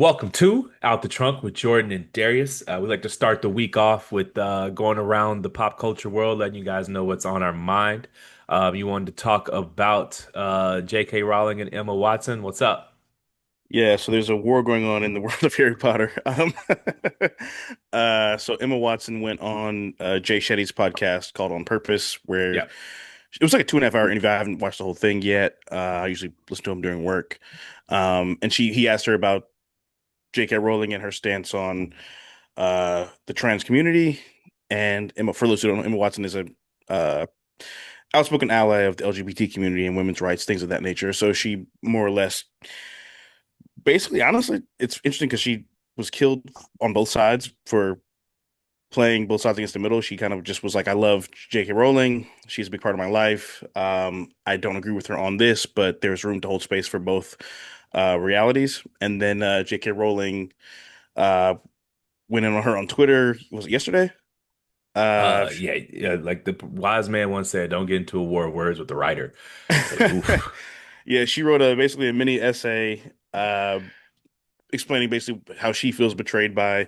Welcome to Out the Trunk with Jordan and Darius. We like to start the week off with going around the pop culture world, letting you guys know what's on our mind. You wanted to talk about J.K. Rowling and Emma Watson. What's up? Yeah, so there's a war going on in the world of Harry Potter. So Emma Watson went on Jay Shetty's podcast called On Purpose, where it Yeah. was like a 2.5 hour interview. I haven't watched the whole thing yet. I usually listen to him during work. And he asked her about J.K. Rowling and her stance on the trans community. And Emma, for those who don't know, Emma Watson is a uh, outspoken ally of the LGBT community and women's rights, things of that nature. So she more or less basically, honestly, it's interesting because she was killed on both sides for playing both sides against the middle. She kind of just was like, I love J.K. Rowling. She's a big part of my life. I don't agree with her on this, but there's room to hold space for both realities. And then J.K. Rowling uh, went in on her on Twitter. Was it yesterday? Yeah, like the wise man once said, don't get into a war of words with the writer. Like, oof. Yeah, she wrote basically a mini essay explaining basically how she feels betrayed by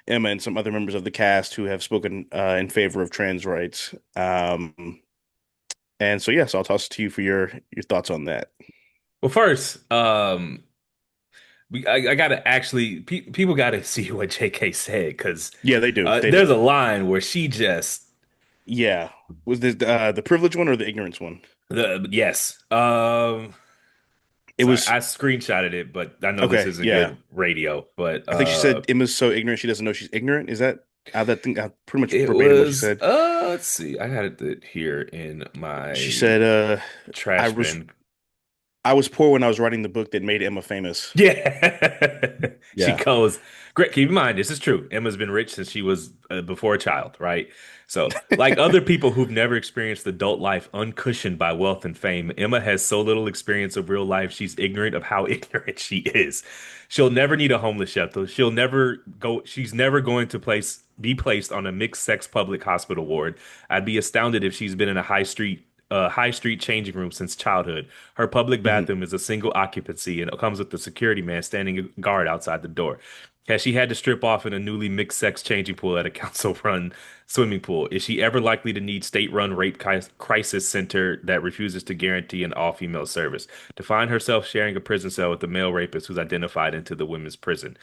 Emma and some other members of the cast who have spoken in favor of trans rights. And so, yes, I'll toss it to you for your thoughts on that. Well, first, I gotta actually, people gotta see what J.K. said because Yeah, they do. They there's do. a line where she just Yeah. Was this the privilege one or the ignorance one? yes. It Sorry, was I screenshotted it, but I know this okay. isn't Yeah. good radio. But I think she said Emma's so ignorant she doesn't know she's ignorant. Is that that thing? Pretty much it verbatim what she was said. let's see, I had it here in She my said, "I trash was bin. I was poor when I was writing the book that made Emma famous." Yeah. She Yeah. goes, great. Keep in mind, this is true. Emma's been rich since she was before a child, right? So, like other people who've never experienced adult life uncushioned by wealth and fame, Emma has so little experience of real life, she's ignorant of how ignorant she is. She'll never need a homeless shelter. She's never going to be placed on a mixed sex public hospital ward. I'd be astounded if she's been in a high street changing room since childhood. Her public Mhm. bathroom is a single occupancy and it comes with a security man standing guard outside the door. Has she had to strip off in a newly mixed sex changing pool at a council run swimming pool? Is she ever likely to need state run crisis center that refuses to guarantee an all female service? To find herself sharing a prison cell with a male rapist who's identified into the women's prison.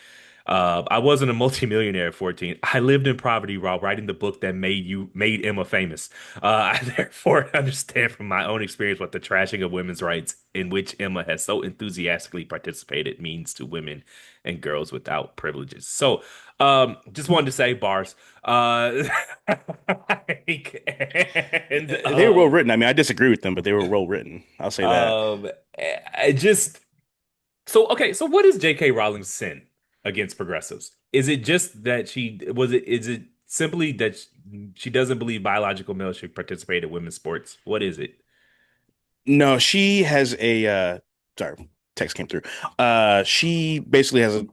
I wasn't a multimillionaire at 14. I lived in poverty while writing the book that made Emma famous. I therefore understand from my own experience what the trashing of women's rights, in which Emma has so enthusiastically participated, means to women and girls without privileges. So, just wanted to say bars. And They were well written. I mean, I disagree with them, but they were well written. I'll say that. um, I just so okay. So, what is J.K. Rowling's sin against progressives? Is it just that Is it simply that she doesn't believe biological males should participate in women's sports? What is it? No, she has a sorry, text came through. She basically has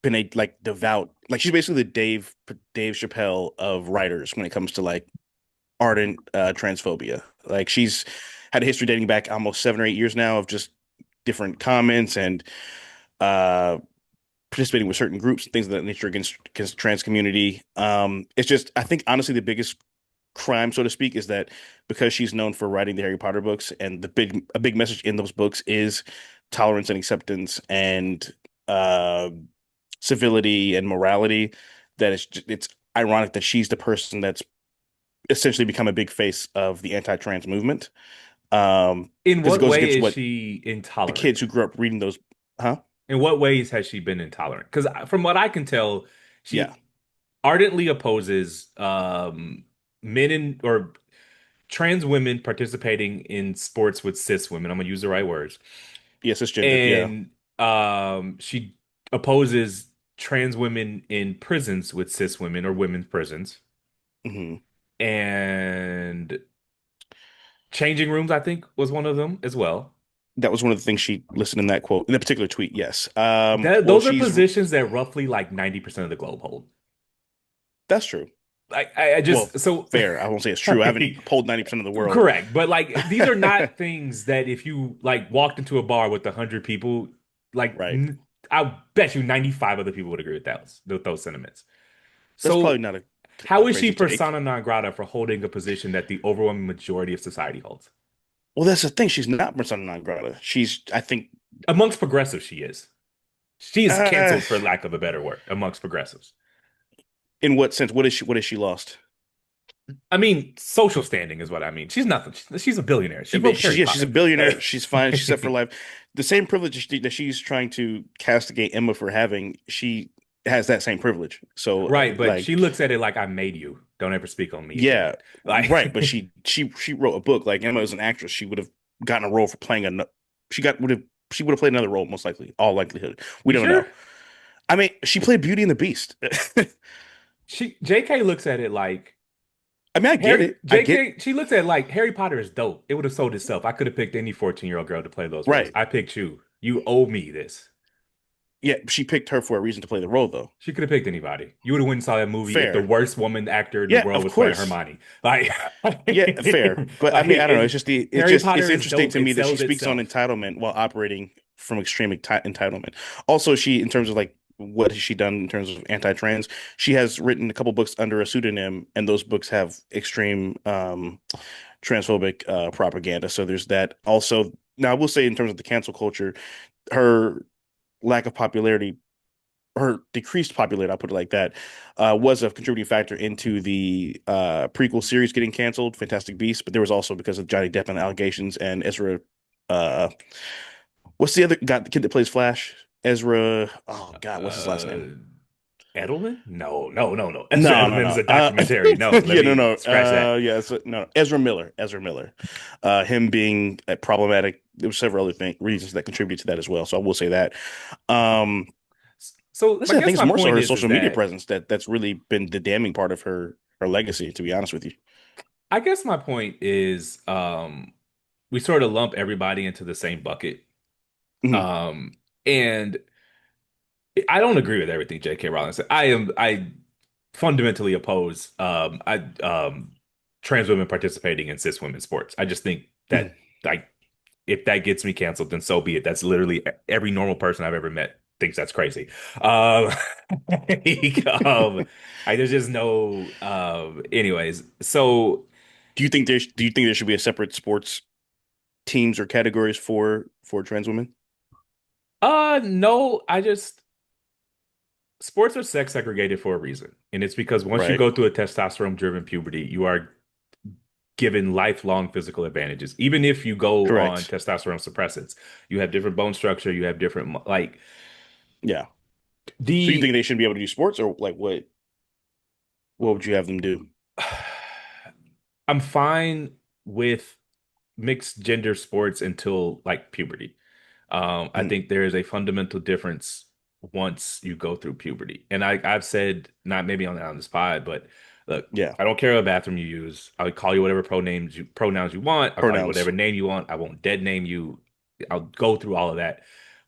been a like devout, like she's basically the Dave Chappelle of writers when it comes to like ardent transphobia. Like she's had a history dating back almost 7 or 8 years now of just different comments and uh participating with certain groups and things of that nature against the trans community. It's just I think honestly the biggest crime, so to speak, is that because she's known for writing the Harry Potter books and a big message in those books is tolerance and acceptance and uh civility and morality, that it's ironic that she's the person that's essentially become a big face of the anti-trans movement. In Because it what goes way against is what she the kids intolerant? who grew up reading those, huh? In what ways has she been intolerant? Because from what I can tell, Yeah. she ardently opposes men or trans women participating in sports with cis women. I'm gonna use the right words. Yeah, cisgendered. Yeah. And she opposes trans women in prisons with cis women or women's prisons. Hmm. And changing rooms, I think, was one of them as well. That was one of the things she listed in that quote, in that particular tweet. Yes. Well, Those are positions that roughly like 90% of the globe hold. that's true. I Well, just so fair. I won't say it's true. I haven't polled 90% of the world. correct, but like these are not things that if you like walked into a bar with 100 people, like Right. I bet you 95 other people would agree with those sentiments. That's probably So not a how is she crazy take. persona non grata for holding a position that the overwhelming majority of society holds? Well, that's the thing. She's not persona non grata. She's, I think, Amongst progressives, she is. She is uh, canceled for lack of a better word amongst progressives. in what sense? What is she? What has she lost? I mean, social standing is what I mean. She's nothing. She's a billionaire. I She mean, wrote Harry she's a Potter. billionaire. She's fine. She's set for life. The same privilege that she's trying to castigate Emma for having, she has that same privilege. So, Right, but she like, looks at it like I made you. Don't ever speak on me again. yeah, right. But Like, she wrote a book. Like Emma is an actress. She would have gotten a role for playing a. She would have played another role most likely. All likelihood. We you don't sure? know. I mean, she played Beauty and the Beast. She JK looks at it like I mean, I get Harry it. I get JK, she looks at it like Harry Potter is dope. It would have sold itself. I could have picked any 14-year-old girl to play those roles. right. I picked you. You owe me this. Yeah, she picked her for a reason to play the role, though. She could have picked anybody. You would have went and saw that movie if the Fair. worst woman actor in the Yeah, world of was playing course. Hermione. Like, Yeah, fair. But I like mean, I don't know. It's it, just the Harry it's Potter is interesting dope. to It me that she sells speaks on itself. entitlement while operating from extreme entitlement. Also, she in terms of like what has she done in terms of anti-trans? She has written a couple books under a pseudonym, and those books have extreme transphobic propaganda. So there's that. Also, now I will say in terms of the cancel culture, her lack of popularity her decreased popularity, I'll put it like that, was a contributing factor into the prequel series getting canceled, Fantastic Beasts. But there was also because of Johnny Depp and allegations and Ezra. Uh, what's the other guy, the kid that plays Flash? Ezra. Oh God, what's his last Uh, name? Edelman? No, no, no, no. Ezra No, no, Edelman is no. a documentary. No, let Yeah, no, me no. scratch that. Yeah, no. Ezra Miller. Ezra Miller. Him being problematic. There were several other reasons that contributed to that as well. So I will say that. Um, So I Honestly, I think guess it's my more so point her is social media that presence that's really been the damning part of her legacy, to be honest with you. I guess my point is we sort of lump everybody into the same bucket. Mhm. Um, and I don't agree with everything J.K. Rowling said. I fundamentally oppose trans women participating in cis women's sports. I just think Mhm. that like if that gets me canceled, then so be it. That's literally every normal person I've ever met thinks that's crazy. Um, like, there's just no anyways. So Do you think there should be a separate sports teams or categories for trans women? no, I just sports are sex segregated for a reason. And it's because once you Right. go through a testosterone driven puberty, you are given lifelong physical advantages. Even if you go on Correct. testosterone suppressants, you have different bone structure, you have different like Yeah. So you think the they should be able to do sports or like what would you have them do? I'm fine with mixed gender sports until like puberty. I Mhm. think there is a fundamental difference once you go through puberty. And I've said, not maybe on the spot, but look, Yeah. I don't care what bathroom you use. I would call you whatever pronouns you want. I'll call you Pronouns. whatever name you want. I won't dead name you. I'll go through all of that.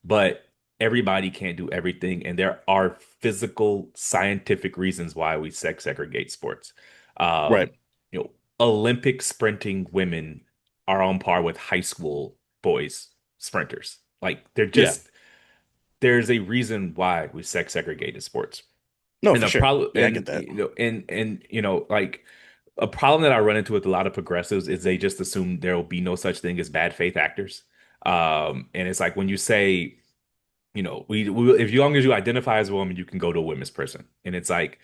But everybody can't do everything, and there are physical, scientific reasons why we sex segregate sports. Right. Um, Olympic sprinting women are on par with high school boys sprinters. Like they're Yeah. just there's a reason why we sex segregated sports. No, And for the sure. problem Yeah, I get that. and like a problem that I run into with a lot of progressives is they just assume there will be no such thing as bad faith actors. And it's like when you say, we if long as you identify as a woman, you can go to a women's prison. And it's like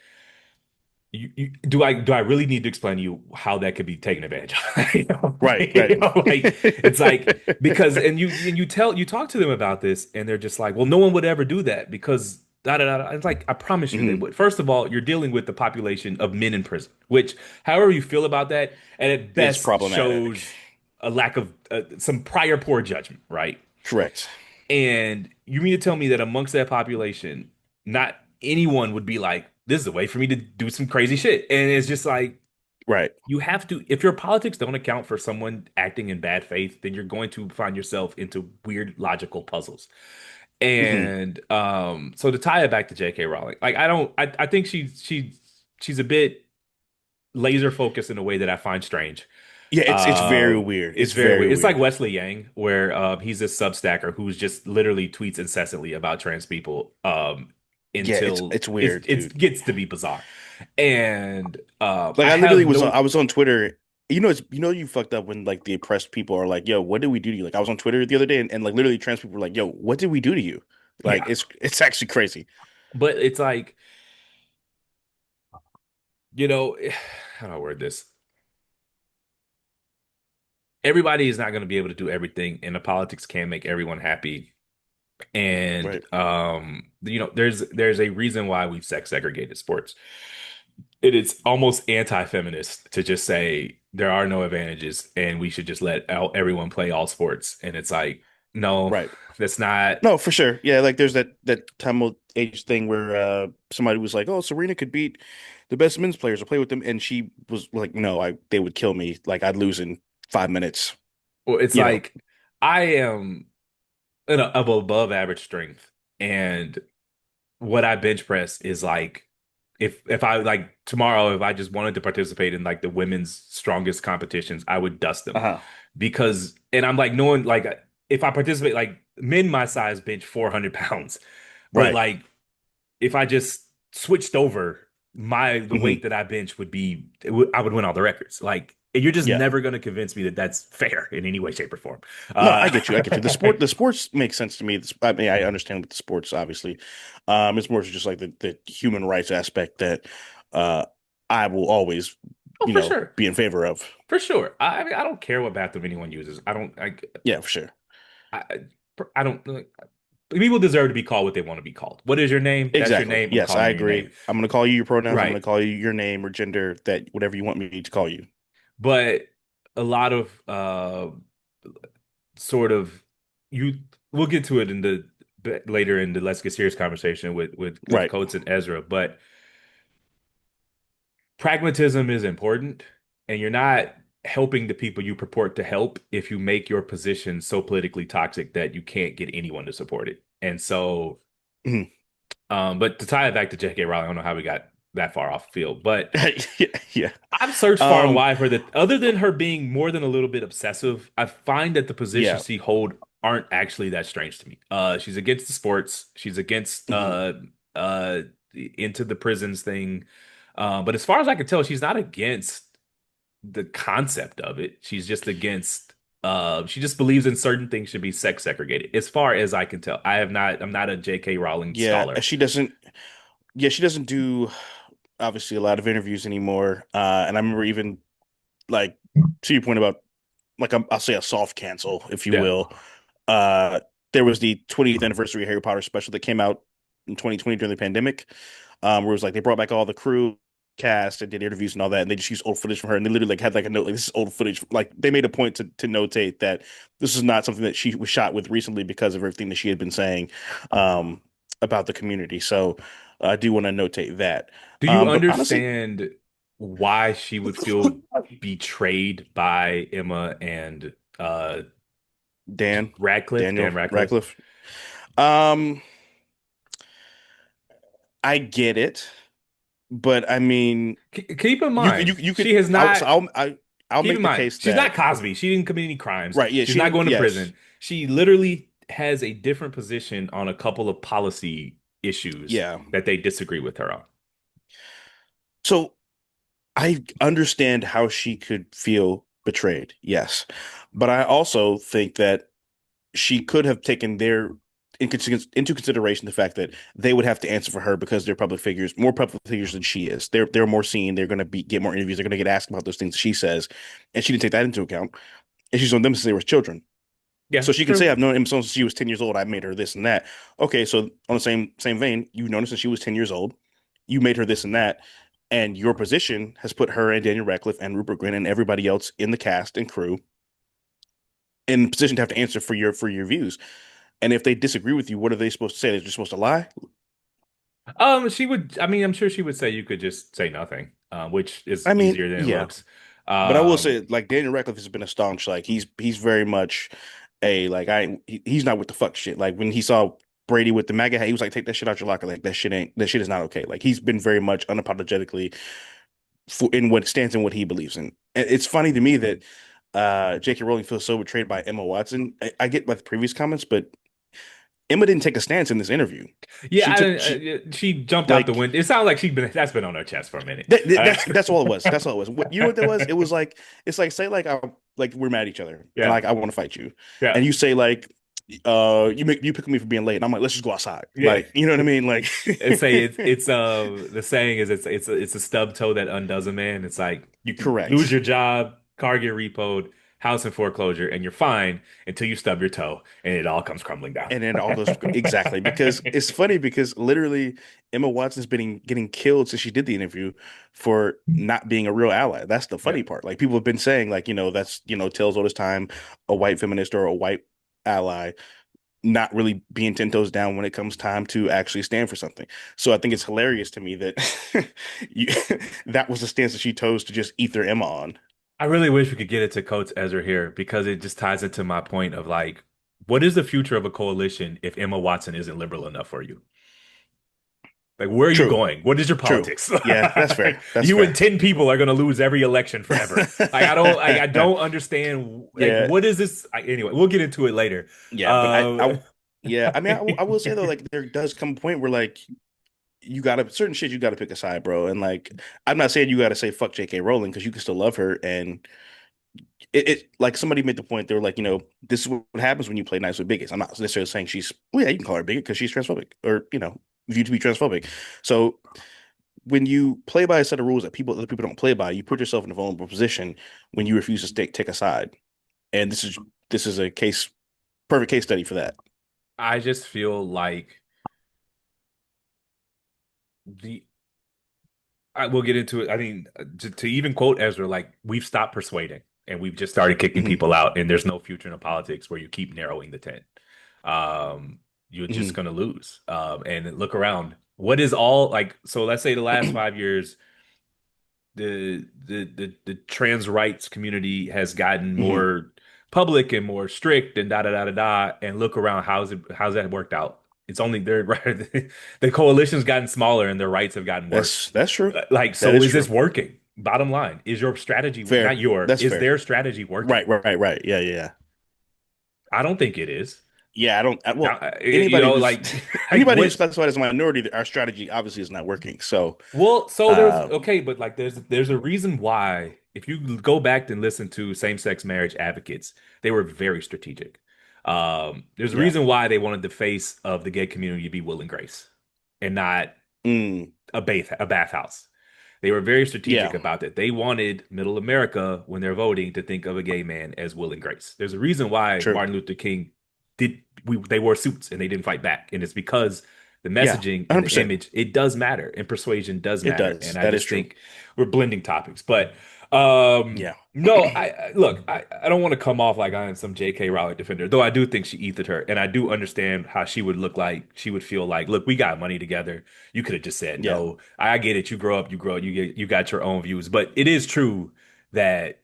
do I really need to explain to you how that could be taken advantage of? Right, right. Like it's like because you talk to them about this and they're just like, well, no one would ever do that because da da da. da. It's like I promise you they Mhm. would. First of all, you're dealing with the population of men in prison, which, however you feel about that, and at It's best problematic. shows a lack of some prior poor judgment, right? Correct. And you mean to tell me that amongst that population, not anyone would be like, this is a way for me to do some crazy shit. And it's just like, Right. you have to, if your politics don't account for someone acting in bad faith, then you're going to find yourself into weird logical puzzles. Mhm. And so to tie it back to J.K. Rowling, like I think she's a bit laser focused in a way that I find strange. Yeah, it's very Um, weird. it's It's very very weird. It's like weird. Wesley Yang, where he's a Substacker who's just literally tweets incessantly about trans people Yeah, until it's weird, it dude. gets to be bizarre. And Like I I literally have was no I was on Twitter. You fucked up when like the oppressed people are like, "Yo, what did we do to you?" Like I was on Twitter the other day and like literally trans people were like, "Yo, what did we do to you?" Like yeah, it's actually crazy. but it's like, you know, how do I word this? Everybody is not going to be able to do everything, and the politics can't make everyone happy. And Right. there's a reason why we've sex segregated sports. It is almost anti-feminist to just say there are no advantages and we should just let everyone play all sports. And it's like, no, Right. that's not. No, for sure. Yeah, like there's that time of age thing where somebody was like, "Oh, Serena could beat the best men's players or play with them," and she was like, "No, I they would kill me. Like I'd lose in 5 minutes." Well, it's You know. like I am of above average strength, and what I bench press is like if I like tomorrow, if I just wanted to participate in like the women's strongest competitions, I would dust them Uh-huh. because and I'm like knowing like if I participate like men my size bench 400 pounds, but Right. like if I just switched over, the Hmm. weight that I bench would be I would win all the records. Like you're just Yeah. never going to convince me that that's fair in any way, shape, or form. No, Uh, I get you. I get you. The sports make sense to me. I mean, I understand with the sports, obviously. It's more just like the human rights aspect that uh I will always, oh, for sure, be in favor of. for sure. I mean, I don't care what bathroom anyone uses. I don't. Yeah, for sure. I, I don't. People deserve to be called what they want to be called. What is your name? That's your Exactly. name. I'm Yes, calling I you your name. agree. I'm going to call you your pronouns. I'm going Right. to call you your name or gender, that whatever you want me to call you. But a lot of sort of you. We'll get to it in the later in the Let's Get Serious conversation with Right. Coates and Ezra. But pragmatism is important, and you're not helping the people you purport to help if you make your position so politically toxic that you can't get anyone to support it. And so, Mhm. but to tie it back to J.K. Rowling, I don't know how we got that far off the field, but Yeah, yeah. I've searched far and Um, wide for that. Other than her being more than a little bit obsessive, I find that the positions yeah. she hold aren't actually that strange to me. She's against the sports. She's against Mhm. into the prisons thing. But as far as I can tell, she's not against the concept of it. She's just against she just believes in certain things should be sex segregated. As far as I can tell. I'm not a J.K. Rowling Yeah, scholar. she doesn't do obviously a lot of interviews anymore. And I remember even like to your point about like I'll say a soft cancel, if you Yeah. will. Uh, there was the 20th anniversary Harry Potter special that came out in 2020 during the pandemic, where it was like they brought back all the crew cast and did interviews and all that, and they just used old footage from her, and they literally like had like a note like this is old footage. Like they made a point to notate that this is not something that she was shot with recently because of everything that she had been saying about the community. So I do want to notate that. Do you But honestly, understand why she would feel betrayed by Emma and Dan, Dan Daniel Radcliffe? Radcliffe. Um, I get it, but I mean, Keep in mind, you could she has not. I'll Keep make in the mind, case she's not that Cosby. She didn't commit any crimes. right, yeah, She's she not didn't. going to Yes, prison. She literally has a different position on a couple of policy issues yeah. that they disagree with her on. So I understand how she could feel betrayed, yes, but I also think that she could have taken into consideration the fact that they would have to answer for her because they're public figures, more public figures than she is. They're more seen. They're going to be get more interviews. They're going to get asked about those things she says, and she didn't take that into account. And she's on them since they were children. Yeah, So she can true. say, "I've known him since she was 10 years old. I made her this and that." Okay, so on the same vein, you've known her since she was 10 years old. You made her this and that, and your position has put her and Daniel Radcliffe and Rupert Grint and everybody else in the cast and crew in position to have to answer for your views. And if they disagree with you, what are they supposed to say? They're just supposed to lie? She would. I mean, I'm sure she would say you could just say nothing, which is I mean, easier than it yeah. looks. But I will Um, say, like Daniel Radcliffe has been a staunch, like he's very much a like he's not with the fuck shit. Like when he saw Brady with the MAGA hat, he was like, take that shit out your locker. Like that shit is not okay. Like he's been very much unapologetically for in what stands in what he believes in. And it's funny to me that J.K. Rowling feels so betrayed by Emma Watson. I get by the previous comments, but Emma didn't take a stance in this interview. Yeah, She took she she jumped out the like window. It sounds like that's been on her chest for a minute. that's all it was. That's all it was. What you know what that was? It was like it's like say like I like we're mad at each other and Yeah, like I want to fight you, yeah, and you say like you pick me for being late, and I'm like let's just go outside. yeah. Like you know what I mean? Like It's say it's the saying is it's a stub toe that undoes a man. It's like you can lose correct. your job, car get repoed, house in foreclosure, and you're fine until you stub your toe and it all comes crumbling down. And then all goes exactly because it's funny because literally Emma Watson's been getting killed since she did the interview for not being a real ally. That's the Yeah. funny part. Like people have been saying, like, that's tales all this time, a white feminist or a white ally not really being 10 toes down when it comes time to actually stand for something. So I think it's hilarious to me that you, that was the stance that she chose to just ether Emma on. I really wish we could get it to Coates Ezra here because it just ties into my point of like, what is the future of a coalition if Emma Watson isn't liberal enough for you? Like, where are you True, going? What is your true. politics? Yeah, that's fair. Like, That's you and fair. 10 people are going to lose every election forever. I don't understand. Like, Yeah, what is this? Anyway, we'll get into it later. yeah, but Um, yeah, I mean, I will say though, like there does come a point where like you gotta certain shit you gotta pick a side, bro. And like I'm not saying you gotta say fuck J.K. Rowling because you can still love her. And it like somebody made the point they were like, this is what happens when you play nice with bigots. I'm not necessarily saying she's well, yeah, you can call her a bigot because she's transphobic or viewed to be transphobic. So when you play by a set of rules that other people don't play by, you put yourself in a vulnerable position when you refuse to take a side. And this is a perfect case study for that. I just feel like the I will get into it. I mean, to even quote Ezra, like we've stopped persuading and we've just started kicking Hmm. people out, and there's no future in politics where you keep narrowing the tent. You're just Hmm. gonna lose. And look around. What is all like? So let's say the last 5 years, the trans rights community has gotten Hmm. more public and more strict and da da da da da. And look around, how's that worked out? It's only their the coalition's gotten smaller and their rights have gotten worse. That's true. Like, That so is is this true. working? Bottom line, is your strategy not Fair. That's is fair. their strategy working? Right, right, right. Yeah, yeah, yeah. I don't think it is. Yeah, I don't. Now, Well, anybody who's like, like anybody who's what? classified as a minority, our strategy obviously is not working. So, Well, so there's uh, okay, but like there's a reason why if you go back and listen to same-sex marriage advocates, they were very strategic. There's a yeah. reason why they wanted the face of the gay community to be Will and Grace and not Mm, a bathhouse. They were very strategic yeah. about that. They wanted middle America when they're voting to think of a gay man as Will and Grace. There's a reason why True. Martin Luther King they wore suits and they didn't fight back. And it's because the Yeah. messaging and the 100%. image, it does matter and persuasion does It matter. And does. I That is just true. think we're blending topics. But Yeah. no, look, I don't want to come off like I am some J.K. Rowling defender, though I do think she ethered her. And I do understand how she would look like she would feel like, look, we got money together. You could have just said Yeah. no. I get it. You grow up, you got your own views. But it is true that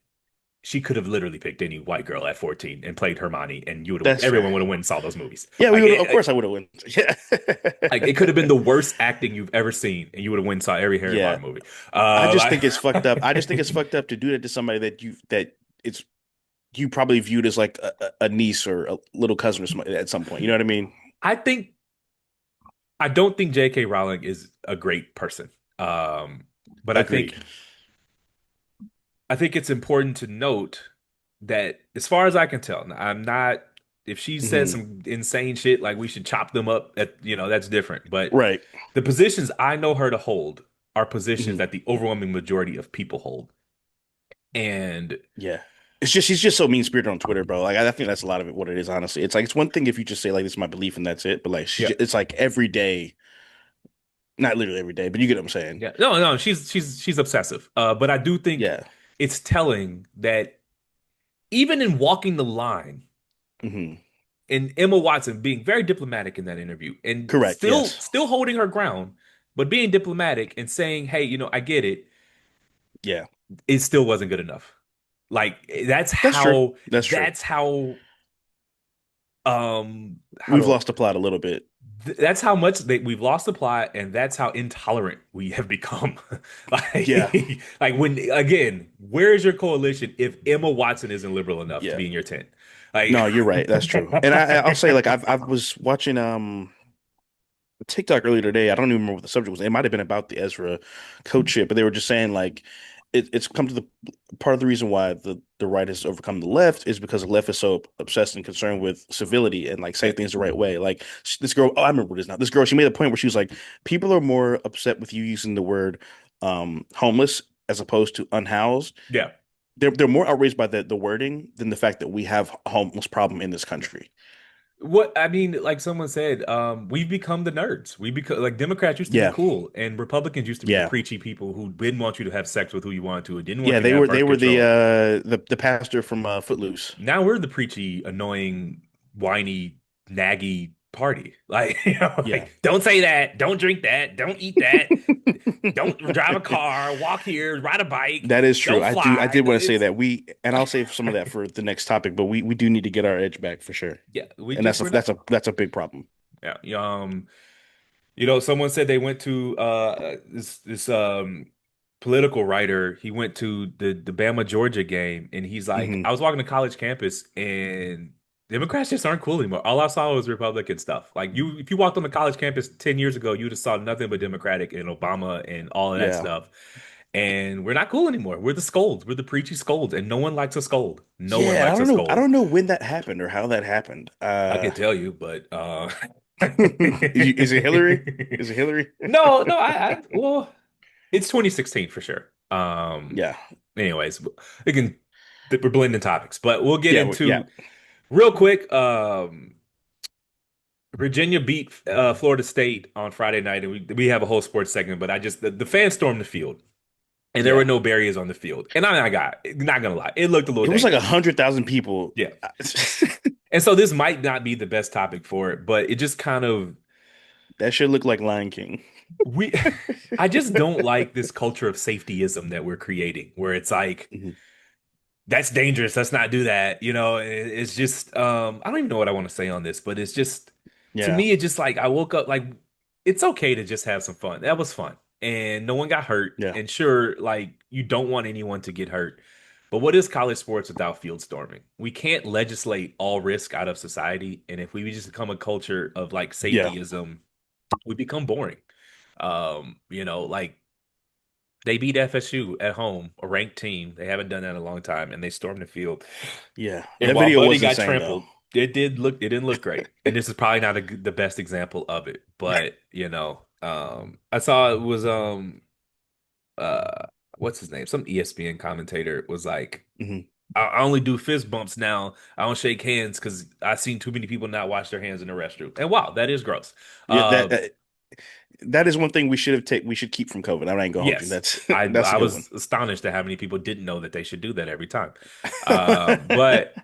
she could have literally picked any white girl at 14 and played Hermione, and That's fair. everyone would have went and saw those movies. Yeah, we Like would. Of course, it, I would have won. Yeah. like it could have been the worst acting you've ever seen, and you would have went and saw every Harry Yeah. Potter movie. I just Like think it's fucked up. I just think it's fucked up to do that to somebody that it's you probably viewed as like a niece or a little cousin or something at some point. You know what I mean? I think I don't think J.K. Rowling is a great person. But Agreed. I think it's important to note that as far as I can tell, I'm not if she says Hmm. some insane shit like we should chop them up at that's different. But Right. the positions I know her to hold are positions Hmm. that the overwhelming majority of people hold. And Yeah. It's just she's just so mean spirited on Twitter, bro. Like I think that's a lot of it. What it is, honestly, it's like it's one thing if you just say like this is my belief and that's it, but like yeah, it's like every day, not literally every day, but you get what I'm saying. yeah. No, she's obsessive. But I do think Yeah. it's telling that even in walking the line Hmm. and Emma Watson being very diplomatic in that interview and Correct. Yes. still holding her ground, but being diplomatic and saying, "Hey, I get it." Yeah. It still wasn't good enough. Like That's true. That's true. that's how We've do lost the plot a little bit. That's how much we've lost the plot, and that's how intolerant we have become. Yeah. Like when again, where is your coalition if Emma Watson isn't liberal enough to Yeah. be in your tent? Like, No, you're right. That's true. And I'll say like I was watching TikTok earlier today. I don't even remember what the subject was. It might have been about the Ezra code shit, but they were just saying like it's come to the part of the reason why the right has overcome the left is because the left is so obsessed and concerned with civility and like saying things the right way. Like this girl, oh, I remember what it is now. This girl, she made a point where she was like, people are more upset with you using the word homeless as opposed to unhoused. yeah. They're more outraged by the wording than the fact that we have a homeless problem in this country. What I mean, like someone said, we've become the nerds. We become like Democrats used to be Yeah, cool, and Republicans used to be the yeah. preachy people who didn't want you to have sex with who you wanted to, and didn't want Yeah, you to have they birth were control. the pastor from Footloose. Now we're the preachy, annoying, whiny, naggy party. Like, Yeah. like don't say that, don't drink that, don't eat that, don't drive a car, walk here, ride a bike, That is true. don't I fly. did want to say It's that and I'll save some of that for the next topic, but we do need to get our edge back for sure. yeah, we And just we're not. that's a big problem. Yeah. Someone said they went to this political writer. He went to the Bama Georgia game, and he's like, Hmm. I was walking to college campus, and Democrats just aren't cool anymore. All I saw was Republican stuff. Like if you walked on the college campus 10 years ago, you just saw nothing but Democratic and Obama and all of that Yeah. stuff. And we're not cool anymore. We're the scolds. We're the preachy scolds, and no one likes a scold. No one Yeah, and likes a I scold. don't know when that happened or how that happened. I could tell you, but Is it Hillary? Is it Hillary? no, no, well, it's 2016 for sure. Yeah. Anyways, again, we're blending topics, but we'll get Yeah. into real quick. Virginia beat Florida State on Friday night, and we have a whole sports segment. But the fans stormed the field, and there were Yeah. no barriers on the field. And not gonna lie, it looked a little It was like dangerous. 100,000 people. Yeah, and so this might not be the best topic for it, but it just kind of That should look like Lion King. we. I just don't like this culture of safetyism that we're creating, where it's like Mhm. that's dangerous. Let's not do that. It's just I don't even know what I want to say on this, but it's just to Yeah. me it's just like I woke up like it's okay to just have some fun. That was fun. And no one got hurt. Yeah. And sure, like you don't want anyone to get hurt. But what is college sports without field storming? We can't legislate all risk out of society. And if we just become a culture of like Yeah. safetyism, we become boring. Like they beat FSU at home, a ranked team. They haven't done that in a long time, and they stormed the field. Yeah. And That while video Buddy was got insane though. trampled, it didn't look great. And this is probably not the best example of it, but I saw it was uh, what's his name? Some ESPN commentator was like, Hmm. I only do fist bumps now. I don't shake hands because I've seen too many people not wash their hands in the restroom. And wow, that is gross. Yeah, Uh, that is one thing we should keep from COVID. I ain't gonna hold you. yes, That's I that's a I good one. was astonished at how many people didn't know that they should do that every time. But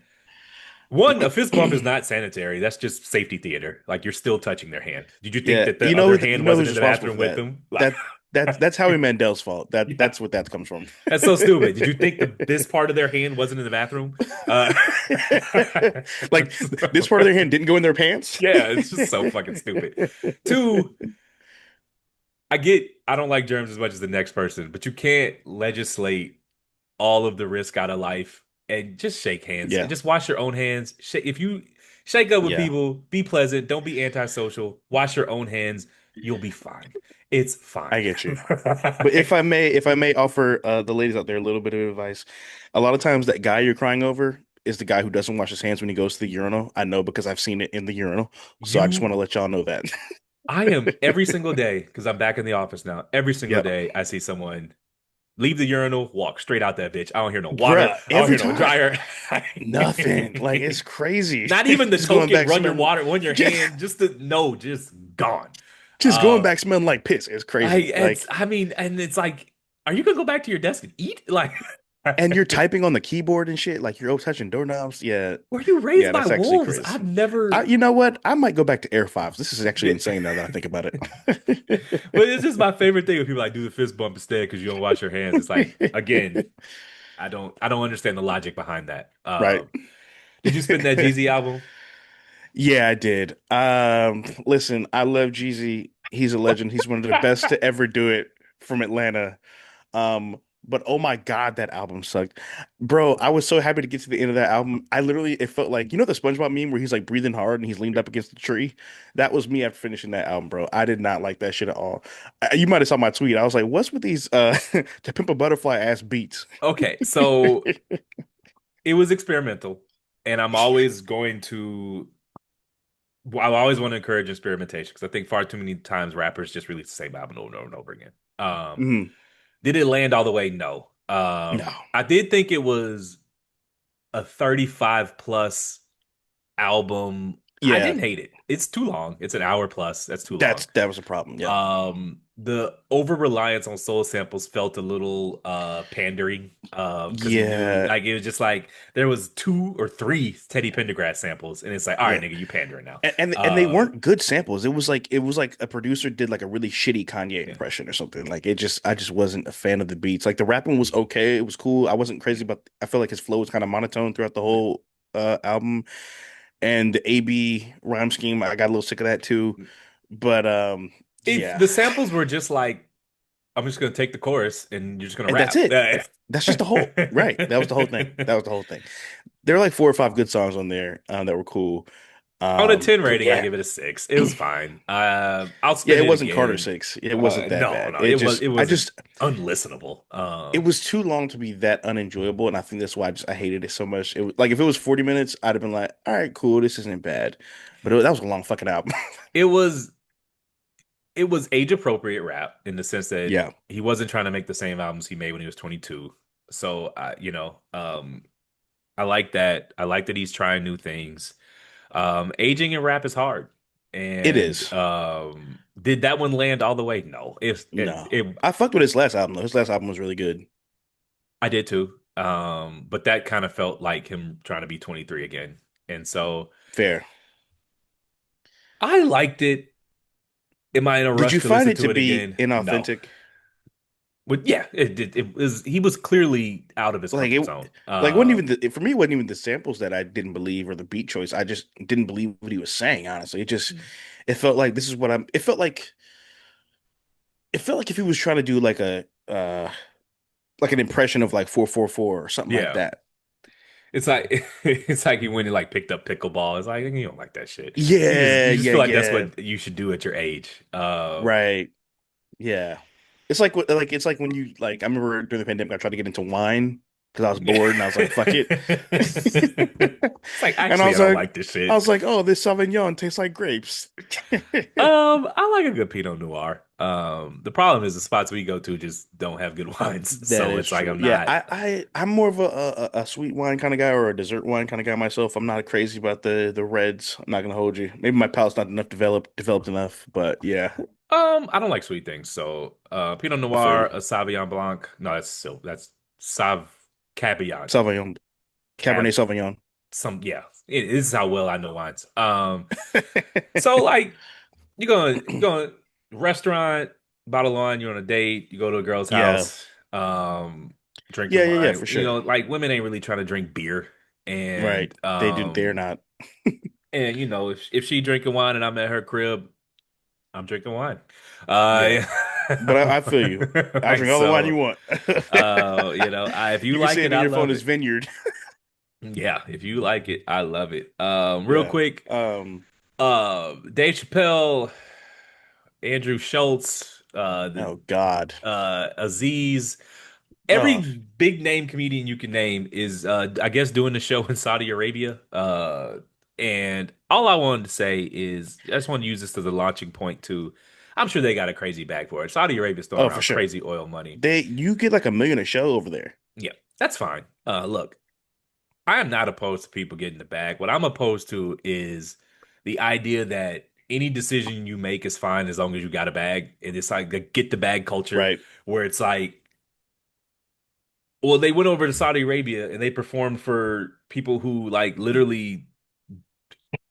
one, a fist bump is not sanitary. That's just safety theater. Like you're still touching their hand. Did you think Yeah, that the other hand you know wasn't who's in the responsible bathroom for with that. them? Like, That that's Howie Mandel's fault. yeah, That's what that comes from. that's so stupid. Did you think this part of their hand wasn't in the bathroom? Uh, Like this part of their hand didn't go in their pants. yeah, it's just so fucking stupid. Two, I don't like germs as much as the next person, but you can't legislate all of the risk out of life and just shake hands and Yeah, just wash your own hands. If you shake up with yeah, people, be pleasant, don't be antisocial, wash your own hands, you'll be fine. It's I fine. get you. But if I may offer the ladies out there a little bit of advice, a lot of times that guy you're crying over is the guy who doesn't wash his hands when he goes to the urinal. I know because I've seen it in the urinal. So I just You want to let y'all know that. I am every single day because I'm back in the office now. Every single Yep. day I see someone leave the urinal, walk straight out that bitch. I don't hear no water. Bruh, I don't every hear no time. dryer. Nothing. Like it's crazy. Not even the Just going token back run your smelling water on your yeah, hand. Just the no, just gone. just going Uh, back smelling like piss. It's crazy. Like I mean, and it's like, are you gonna go back to your desk and eat? Like, and you're typing on the keyboard and shit, like you're touching doorknobs. Yeah. were you Yeah, raised by that's actually wolves? crazy. I've never. You know what? I might go back to Air Fives. This is actually But insane now that I think about it. it's just my favorite thing when people like do the fist bump instead because you don't wash your hands. It's like, again, I don't understand the logic behind that. Right. Did you spin that Jeezy album? Yeah, I did. Listen, I love Jeezy. He's a legend. He's one of the best to ever do it from Atlanta. But oh my God, that album sucked. Bro, I was so happy to get to the end of that album. I literally, it felt like, the SpongeBob meme where he's like breathing hard and he's leaned up against the tree? That was me after finishing that album, bro. I did not like that shit at all. You might have saw my tweet. I was like, what's with these To Pimp a Butterfly ass beats? Okay, so it was experimental, and I always want to encourage experimentation because I think far too many times rappers just release the same album over and over and over again. Mhm. Did it land all the way? No. No. I did think it was a 35 plus album. I Yeah, didn't hate it. It's too long. It's an hour plus. That's too long. that was a problem. Yeah. The over reliance on soul samples felt a little pandering because he knew Yeah. like it was just like there was two or three Teddy Pendergrass samples, and it's like, all right, Yeah. nigga, you pandering now. And they Uh, weren't good samples. It was like a producer did like a really shitty Kanye yeah. impression or something. Like I just wasn't a fan of the beats. Like the rapping was okay. It was cool. I wasn't crazy about I feel like his flow was kind of monotone throughout the whole album. And the AB rhyme scheme, I got a little sick of that too. But If yeah. the samples were just like, I'm just gonna take the chorus and you're just gonna And that's rap. it. That's just the whole right. That was the whole thing. That was the whole thing. There were like four or five good songs on there that were cool. On a 10 But rating, I yeah. give it a 6. It was fine. I'll Yeah, spin it it wasn't Carter again. 6. It wasn't that No, bad. no, It it just I wasn't just unlistenable. it was too long to be that unenjoyable, and I think that's why I hated it so much. It was like if it was 40 minutes, I'd have been like, all right, cool, this isn't bad. But that was a long fucking album. It was it was age appropriate rap in the sense that Yeah, he wasn't trying to make the same albums he made when he was 22. So I like that. I like that he's trying new things. Aging in rap is hard. it And is. did that one land all the way? No. No. I fucked with his last album though. His last album was really good. I did too. But that kind of felt like him trying to be 23 again. And so Fair. I liked it. Am I in a Did rush you to find listen it to to it be again? No. inauthentic? But yeah, it did. It was he was clearly out of his Like comfort it zone. like wasn't even for me it wasn't even the samples that I didn't believe or the beat choice. I just didn't believe what he was saying, honestly. It felt like this is what I'm it felt like if he was trying to do like an impression of like 444 or something like Yeah. that. It's like it's like he went and like picked up pickleball. It's like you don't like that shit. Yeah, You just yeah, feel like that's yeah. what you should do at your age. Right. Yeah. It's like it's like when you like I remember during the pandemic I tried to get into wine because I was bored and I was like, fuck it. It's like And I actually I was don't like like this I shit. was like, oh, this Sauvignon tastes like grapes. I like a good Pinot Noir. The problem is the spots we go to just don't have good wines, That so is it's like true. I'm Yeah, not. I'm more of a sweet wine kind of guy or a dessert wine kind of guy myself. I'm not crazy about the reds. I'm not gonna hold you. Maybe my palate's not enough developed enough, but yeah, I don't like sweet things. So, Pinot I feel Noir, you. a Sauvignon Blanc. No, that's Sauv Cabernet. Sauvignon, Cab Cabernet Sauvignon. yeah. This is how well I know wines. So like you going restaurant, bottle of wine, you're on a date, you go to a girl's Yeah, house, drinking yeah, wine. for sure. Like women ain't really trying to drink beer. Right. And They're not. if she drinking wine and I'm at her crib, I'm drinking wine. Yeah, Uh but I feel you. I'll like drink all the wine you so want. if you You can like say it, it in I your phone love is it. Vineyard. Yeah, if you like it, I love it. Real Yeah. quick, Dave Chappelle, Andrew Schultz, the Oh God. Aziz, every Oh, big name comedian you can name is I guess doing the show in Saudi Arabia. And all I wanted to say is I just want to use this as a launching point too. I'm sure they got a crazy bag for it. Saudi Arabia's throwing oh, for around sure. crazy oil money. You get like 1 million a show over there. Yeah, that's fine. Look, I am not opposed to people getting the bag. What I'm opposed to is the idea that any decision you make is fine as long as you got a bag. And it's like the get the bag culture Right. where it's like, well, they went over to Saudi Arabia and they performed for people who like literally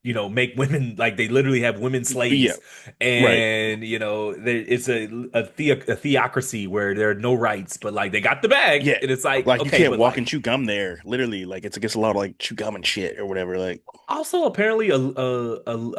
make women like they literally have women Yeah, slaves, right. and it's a theocracy where there are no rights, but like they got the bag, Yeah. and it's like Like you okay, can't but walk and like chew gum there. Literally, like it's against a lot of like chew gum and shit or whatever. Like, also apparently a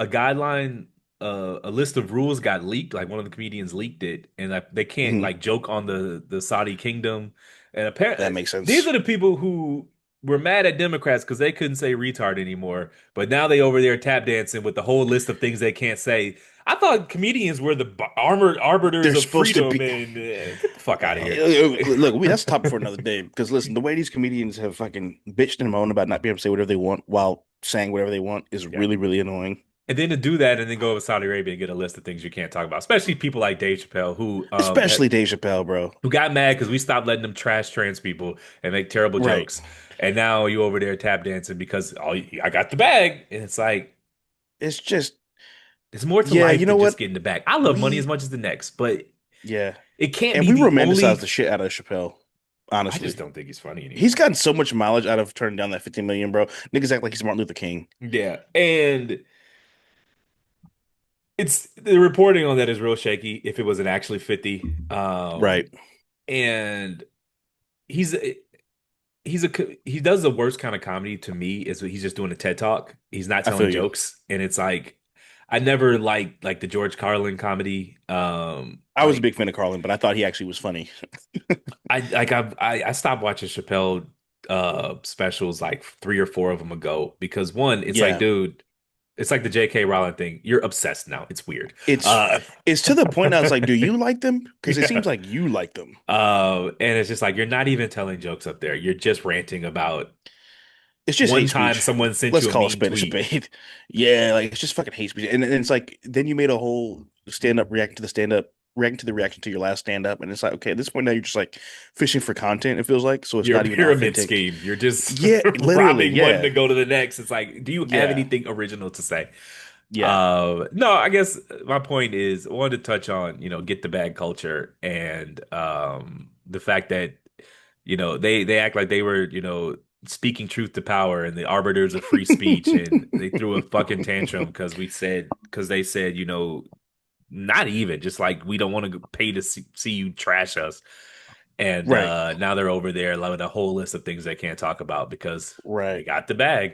guideline, a list of rules got leaked. Like one of the comedians leaked it, and like they can't mhm, like joke on the Saudi kingdom. And that apparently makes these sense. are the people who were mad at Democrats because they couldn't say retard anymore. But now they over there tap dancing with the whole list of things they can't say. I thought comedians were the armored arbiters They're of supposed to freedom, be. and get the fuck out of here. Look, that's a topic for another day. Because listen, the way these comedians have fucking bitched and moaned about not being able to say whatever they want while saying whatever they want is Yeah. really, really annoying. And then to do that and then go to Saudi Arabia and get a list of things you can't talk about, especially people like Dave Chappelle Especially Dave Chappelle, bro. who got mad because we stopped letting them trash trans people and make terrible Right. jokes. And now you over there tap dancing because I got the bag. And it's like It's just, there's more to yeah, you life know than just what? getting the bag. I love money as We, much as the next, but yeah. it can't And be we the romanticize only. the shit out of Chappelle, I just honestly. don't think he's funny He's anymore. gotten so much mileage out of turning down that 15 million, bro. Niggas act like he's Martin Luther King. Yeah. And it's the reporting on that is real shaky if it was an actually 50. Right. And he's he does the worst kind of comedy to me is he's just doing a TED talk. He's not I telling feel you. jokes, and it's like I never liked like the George Carlin comedy. I was a Like big fan of Carlin, but I thought he actually was funny. I stopped watching Chappelle specials like 3 or 4 of them ago because one, it's like, Yeah. dude, it's like the J.K. Rowling thing. You're obsessed now. It's weird. It's Uh, it's to the point I was like, do you like them? Because it yeah. seems like you like them. And it's just like you're not even telling jokes up there. You're just ranting about It's just one hate time speech. someone sent Let's you a call a mean spade a tweet. spade. Yeah, like it's just fucking hate speech. And it's like then you made a whole stand up react to the stand up reacting to the reaction to your last stand up, and it's like okay, at this point now you're just like fishing for content. It feels like so it's You're a not even pyramid authentic. scheme. You're just Yeah, literally. robbing one to Yeah, go to the next. It's like, do you have yeah, anything original to say? yeah. No, I guess my point is I wanted to touch on, get the bag culture and the fact that, they act like they were, speaking truth to power and the arbiters of free speech, and they threw a fucking tantrum because they said, not even just like we don't want to pay to see you trash us. And Right, now they're over there loving a whole list of things they can't talk about because they right. got the bag.